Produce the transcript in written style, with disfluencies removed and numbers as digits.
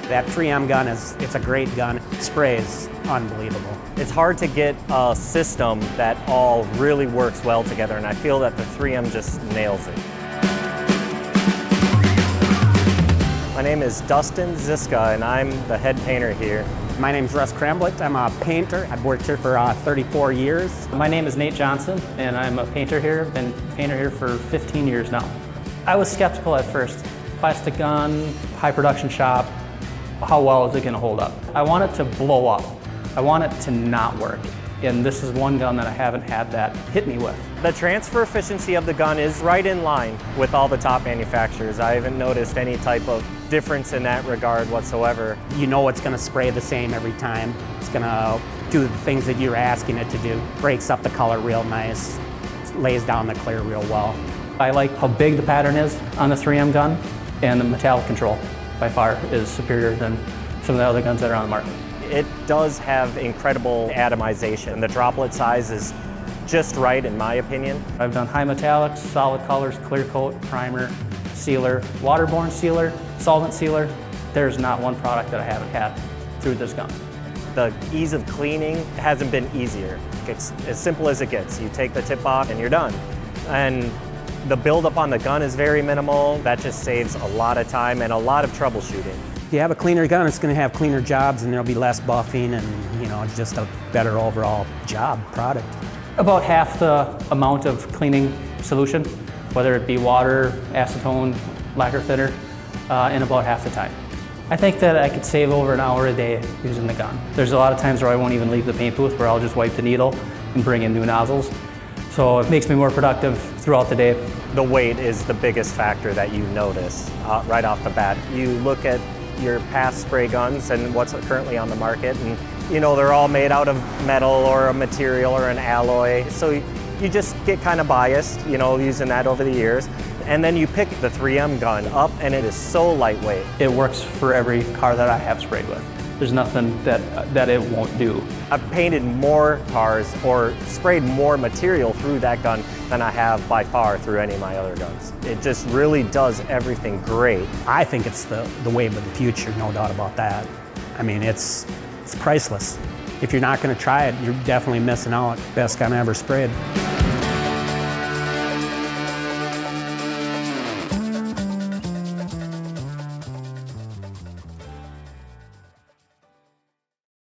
That 3M gun it's a great gun. It sprays unbelievable. It's hard to get a system that all really works well together, and I feel that the 3M just nails it. My name is Dustin Ziska, and I'm the head painter here. My name's Russ Kramblich. I'm a painter. I've worked here for 34 years. My name is Nate Johnson, and I'm a painter here. I've been a painter here for 15 years now. I was skeptical at first. Plastic gun, high production shop, how well is it going to hold up? I want it to blow up. I want it to not work. And this is one gun that I haven't had that hit me with. The transfer efficiency of the gun is right in line with all the top manufacturers. I haven't noticed any type of difference in that regard whatsoever. You know it's going to spray the same every time. It's going to do the things that you're asking it to do. Breaks up the color real nice, lays down the clear real well. I like how big the pattern is on the 3M gun, and the metallic control by far is superior than some of the other guns that are on the market. It does have incredible atomization. The droplet size is just right in my opinion. I've done high metallics, solid colors, clear coat, primer, sealer, waterborne sealer, solvent sealer. There's not one product that I haven't had through this gun. The ease of cleaning hasn't been easier. It's as simple as it gets. You take the tip off and you're done. And the buildup on the gun is very minimal. That just saves a lot of time and a lot of troubleshooting. If you have a cleaner gun, it's going to have cleaner jobs and there'll be less buffing and, you know, just a better overall job product. About half the amount of cleaning solution, whether it be water, acetone, lacquer thinner, in about half the time. I think that I could save over an hour a day using the gun. There's a lot of times where I won't even leave the paint booth, where I'll just wipe the needle and bring in new nozzles. So it makes me more productive throughout the day. The weight is the biggest factor that you notice right off the bat. You look at your past spray guns and what's currently on the market, and you know they're all made out of metal or a material or an alloy. So you just get kind of biased, you know, using that over the years. And then you pick the 3M gun up and it is so lightweight. It works for every car that I have sprayed with. There's nothing that it won't do. I've painted more cars or sprayed more material through that gun than I have by far through any of my other guns. It just really does everything great. I think it's the wave of the future, no doubt about that. I mean, it's priceless. If you're not going to try it, you're definitely missing out. Best gun I ever sprayed.